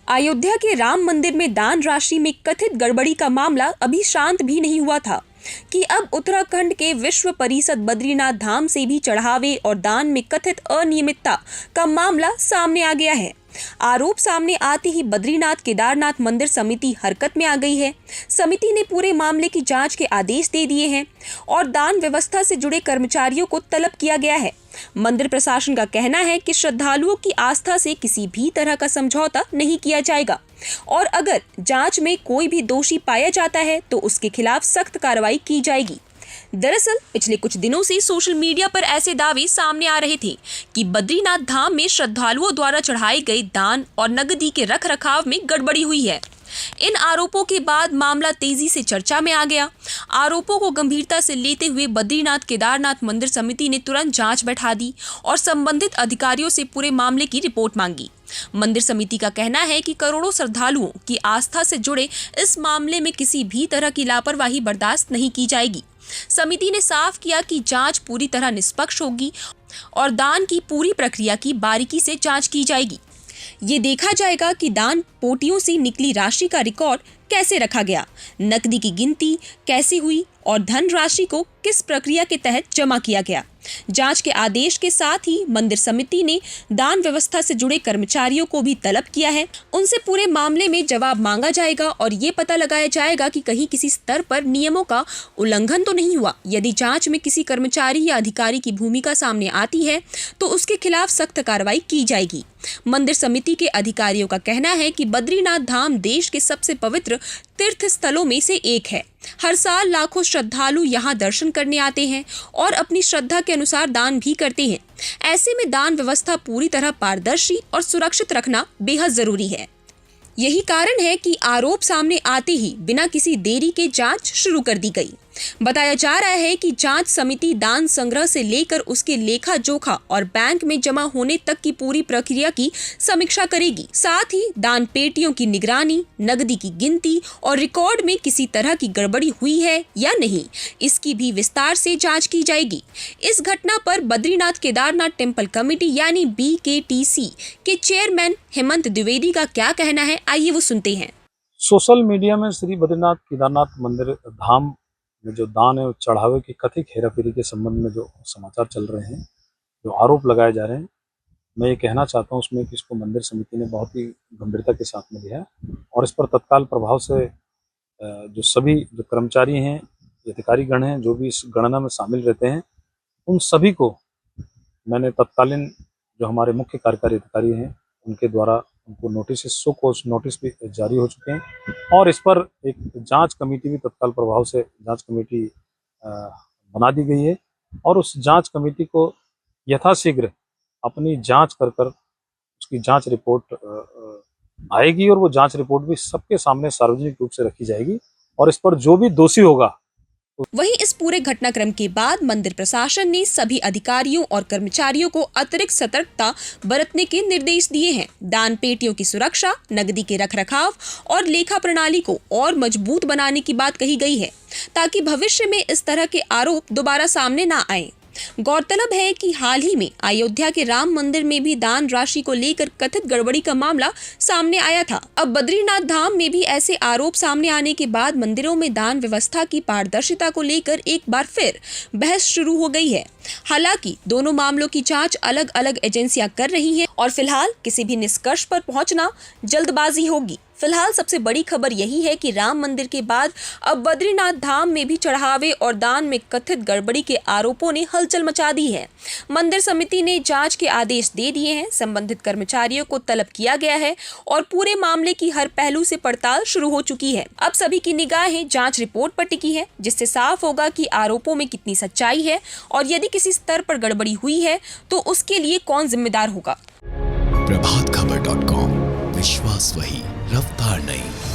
अयोध्या के राम मंदिर में दान राशि में कथित गड़बड़ी का मामला अभी शांत भी नहीं हुआ था कि अब उत्तराखंड के विश्व परिषद बद्रीनाथ धाम से भी चढ़ावे और दान में कथित अनियमितता का मामला सामने आ गया है। आरोप सामने आते ही बद्रीनाथ केदारनाथ मंदिर समिति हरकत में आ गई है। समिति ने पूरे मामले की जांच के आदेश दे दिए हैं और दान व्यवस्था से जुड़े कर्मचारियों को तलब किया गया है। मंदिर प्रशासन का कहना है कि श्रद्धालुओं की आस्था से किसी भी तरह का समझौता नहीं किया जाएगा और अगर जांच में कोई भी दोषी पाया जाता है तो उसके खिलाफ सख्त कार्रवाई की जाएगी। दरअसल पिछले कुछ दिनों से सोशल मीडिया पर ऐसे दावे सामने आ रहे थे कि बद्रीनाथ धाम में श्रद्धालुओं द्वारा चढ़ाए गए दान और नकदी के रखरखाव में गड़बड़ी हुई है। इन आरोपों के बाद मामला तेजी से चर्चा में आ गया। आरोपों को गंभीरता से लेते हुए बद्रीनाथ केदारनाथ मंदिर समिति ने तुरंत जांच बैठा दी और संबंधित अधिकारियों से पूरे मामले की रिपोर्ट मांगी। मंदिर समिति का कहना है कि करोड़ों श्रद्धालुओं की आस्था से जुड़े इस मामले में किसी भी तरह की लापरवाही बर्दाश्त नहीं की जाएगी। समिति ने साफ किया कि जांच पूरी तरह निष्पक्ष होगी और दान की पूरी प्रक्रिया की बारीकी से जांच की जाएगी। ये देखा जाएगा कि दान पोटियों से निकली राशि का रिकॉर्ड कैसे रखा गया, नकदी की गिनती कैसे हुई और धन राशि को किस प्रक्रिया के तहत जमा किया गया। जांच के आदेश के साथ ही मंदिर समिति ने दान व्यवस्था से जुड़े कर्मचारियों को भी तलब किया है। उनसे पूरे मामले में जवाब मांगा जाएगा और ये पता लगाया जाएगा कि कहीं किसी स्तर पर नियमों का उल्लंघन तो नहीं हुआ। यदि जांच में किसी कर्मचारी या अधिकारी की भूमिका सामने आती है तो उसके खिलाफ सख्त कार्रवाई की जाएगी। मंदिर समिति के अधिकारियों का कहना है कि बद्रीनाथ धाम देश के सबसे पवित्र तीर्थ स्थलों में से एक है। हर साल लाखों श्रद्धालु यहाँ दर्शन करने आते हैं और अपनी श्रद्धा के अनुसार दान भी करते हैं। ऐसे में दान व्यवस्था पूरी तरह पारदर्शी और सुरक्षित रखना बेहद जरूरी है। यही कारण है कि आरोप सामने आते ही बिना किसी देरी के जांच शुरू कर दी गई। बताया जा रहा है कि जांच समिति दान संग्रह से लेकर उसके लेखा जोखा और बैंक में जमा होने तक की पूरी प्रक्रिया की समीक्षा करेगी। साथ ही दान पेटियों की निगरानी, नकदी की गिनती और रिकॉर्ड में किसी तरह की गड़बड़ी हुई है या नहीं, इसकी भी विस्तार से जांच की जाएगी। इस घटना पर बद्रीनाथ केदारनाथ टेम्पल कमेटी यानी BKTC के चेयरमैन हेमंत द्विवेदी का क्या कहना है, आइए वो सुनते हैं। सोशल मीडिया में श्री बद्रीनाथ केदारनाथ मंदिर धाम में जो दान है चढ़ावे की कथित हेराफेरी के संबंध में जो समाचार चल रहे हैं, जो आरोप लगाए जा रहे हैं, मैं ये कहना चाहता हूँ उसमें कि इसको मंदिर समिति ने बहुत ही गंभीरता के साथ में लिया और इस पर तत्काल प्रभाव से जो सभी जो कर्मचारी हैं, अधिकारीगण हैं, जो भी इस गणना में शामिल रहते हैं, उन सभी को मैंने तत्कालीन जो हमारे मुख्य कार्यकारी अधिकारी हैं उनके द्वारा उनको नोटिस, सो कोर्स नोटिस भी जारी हो चुके हैं और इस पर एक जांच कमेटी भी तत्काल प्रभाव से जांच कमेटी बना दी गई है और उस जांच कमेटी को यथाशीघ्र अपनी जांच कर उसकी जांच रिपोर्ट आएगी और वो जांच रिपोर्ट भी सबके सामने सार्वजनिक रूप से रखी जाएगी और इस पर जो भी दोषी होगा। वहीं इस पूरे घटनाक्रम के बाद मंदिर प्रशासन ने सभी अधिकारियों और कर्मचारियों को अतिरिक्त सतर्कता बरतने के निर्देश दिए हैं। दान पेटियों की सुरक्षा, नकदी के रखरखाव और लेखा प्रणाली को और मजबूत बनाने की बात कही गई है ताकि भविष्य में इस तरह के आरोप दोबारा सामने न आए। गौरतलब है कि हाल ही में अयोध्या के राम मंदिर में भी दान राशि को लेकर कथित गड़बड़ी का मामला सामने आया था। अब बद्रीनाथ धाम में भी ऐसे आरोप सामने आने के बाद मंदिरों में दान व्यवस्था की पारदर्शिता को लेकर एक बार फिर बहस शुरू हो गई है। हालांकि दोनों मामलों की जांच अलग अलग एजेंसियां कर रही हैं और फिलहाल किसी भी निष्कर्ष पर पहुंचना जल्दबाजी होगी। फिलहाल सबसे बड़ी खबर यही है कि राम मंदिर के बाद अब बद्रीनाथ धाम में भी चढ़ावे और दान में कथित गड़बड़ी के आरोपों ने हलचल मचा दी है। मंदिर समिति ने जांच के आदेश दे दिए हैं, संबंधित कर्मचारियों को तलब किया गया है और पूरे मामले की हर पहलू से पड़ताल शुरू हो चुकी है। अब सभी की निगाहें जांच रिपोर्ट पर टिकी है, जिससे साफ होगा कि आरोपों में कितनी सच्चाई है और यदि किसी स्तर पर गड़बड़ी हुई है तो उसके लिए कौन जिम्मेदार होगा। प्रभातखबर.com, विश्वास वही, रफ्तार नहीं।